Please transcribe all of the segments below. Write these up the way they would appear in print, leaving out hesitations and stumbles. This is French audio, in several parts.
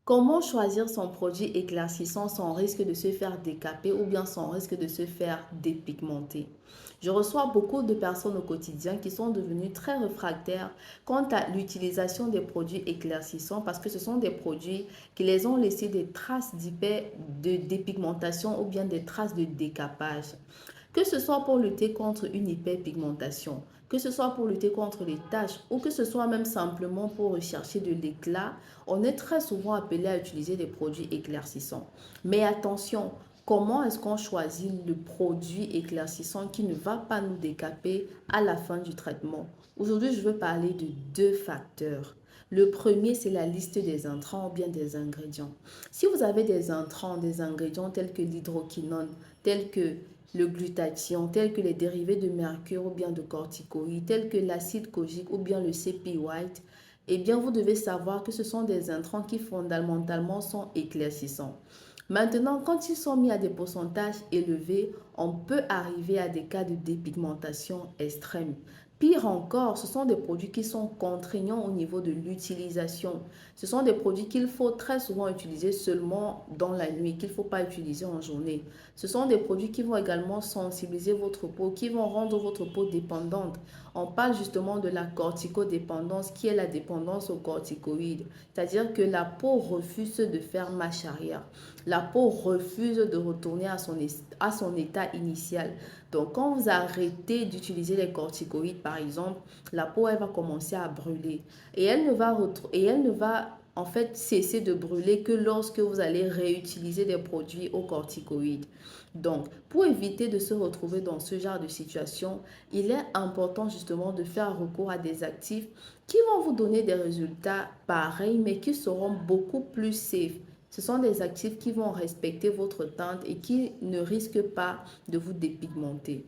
Comment choisir son produit éclaircissant sans risque de se faire décaper ou bien sans risque de se faire dépigmenter? Je reçois beaucoup de personnes au quotidien qui sont devenues très réfractaires quant à l'utilisation des produits éclaircissants parce que ce sont des produits qui les ont laissé des traces de dépigmentation ou bien des traces de décapage. Que ce soit pour lutter contre une hyperpigmentation, que ce soit pour lutter contre les taches ou que ce soit même simplement pour rechercher de l'éclat, on est très souvent appelé à utiliser des produits éclaircissants. Mais attention, comment est-ce qu'on choisit le produit éclaircissant qui ne va pas nous décaper à la fin du traitement? Aujourd'hui, je veux parler de deux facteurs. Le premier, c'est la liste des intrants ou bien des ingrédients. Si vous avez des intrants, des ingrédients tels que l'hydroquinone, tels que le glutathion, tels que les dérivés de mercure ou bien de corticoïdes, tels que l'acide kojique ou bien le CP White, eh bien, vous devez savoir que ce sont des intrants qui fondamentalement sont éclaircissants. Maintenant, quand ils sont mis à des pourcentages élevés, on peut arriver à des cas de dépigmentation extrême. Pire encore, ce sont des produits qui sont contraignants au niveau de l'utilisation. Ce sont des produits qu'il faut très souvent utiliser seulement dans la nuit, qu'il ne faut pas utiliser en journée. Ce sont des produits qui vont également sensibiliser votre peau, qui vont rendre votre peau dépendante. On parle justement de la corticodépendance, qui est la dépendance aux corticoïdes. C'est-à-dire que la peau refuse de faire marche arrière. La peau refuse de retourner à son état initial. Donc, quand vous arrêtez d'utiliser les corticoïdes, par exemple, la peau, elle va commencer à brûler. Et elle ne va en fait cesser de brûler que lorsque vous allez réutiliser des produits aux corticoïdes. Donc, pour éviter de se retrouver dans ce genre de situation, il est important justement de faire recours à des actifs qui vont vous donner des résultats pareils, mais qui seront beaucoup plus safe. Ce sont des actifs qui vont respecter votre teinte et qui ne risquent pas de vous dépigmenter.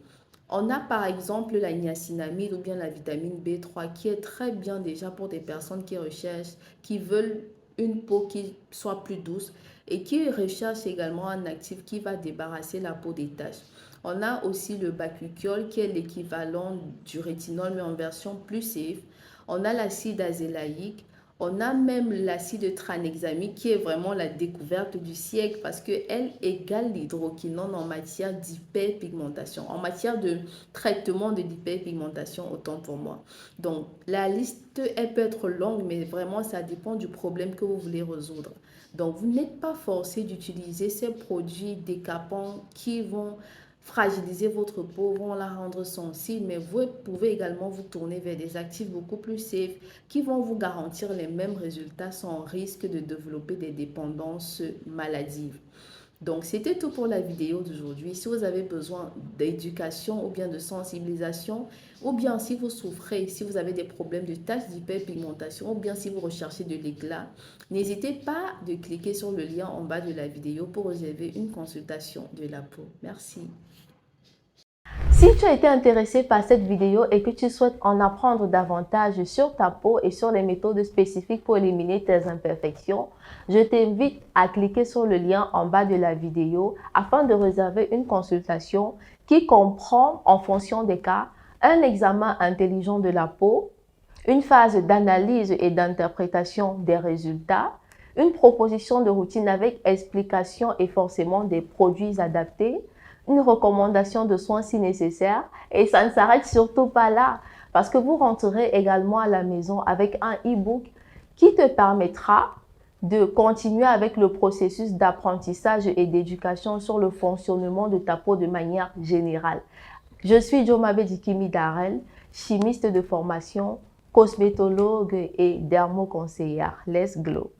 On a par exemple la niacinamide ou bien la vitamine B3 qui est très bien déjà pour des personnes qui recherchent, qui veulent une peau qui soit plus douce et qui recherchent également un actif qui va débarrasser la peau des taches. On a aussi le bakuchiol qui est l'équivalent du rétinol mais en version plus safe. On a l'acide azélaïque. On a même l'acide tranexamique qui est vraiment la découverte du siècle parce qu'elle égale l'hydroquinone en matière d'hyperpigmentation, en matière de traitement de l'hyperpigmentation, autant pour moi. Donc, la liste, elle peut être longue, mais vraiment, ça dépend du problème que vous voulez résoudre. Donc, vous n'êtes pas forcé d'utiliser ces produits décapants qui vont fragiliser votre peau, vont la rendre sensible, mais vous pouvez également vous tourner vers des actifs beaucoup plus safe qui vont vous garantir les mêmes résultats sans risque de développer des dépendances maladives. Donc, c'était tout pour la vidéo d'aujourd'hui. Si vous avez besoin d'éducation ou bien de sensibilisation, ou bien si vous souffrez, si vous avez des problèmes de taches d'hyperpigmentation, ou bien si vous recherchez de l'éclat, n'hésitez pas de cliquer sur le lien en bas de la vidéo pour réserver une consultation de la peau. Merci. Si tu as été intéressé par cette vidéo et que tu souhaites en apprendre davantage sur ta peau et sur les méthodes spécifiques pour éliminer tes imperfections, je t'invite à cliquer sur le lien en bas de la vidéo afin de réserver une consultation qui comprend, en fonction des cas, un examen intelligent de la peau, une phase d'analyse et d'interprétation des résultats, une proposition de routine avec explication et forcément des produits adaptés, une recommandation de soins si nécessaire, et ça ne s'arrête surtout pas là parce que vous rentrerez également à la maison avec un e-book qui te permettra de continuer avec le processus d'apprentissage et d'éducation sur le fonctionnement de ta peau de manière générale. Je suis Jomabe Dikimi Darel, chimiste de formation, cosmétologue et dermoconseillère. Let's glow!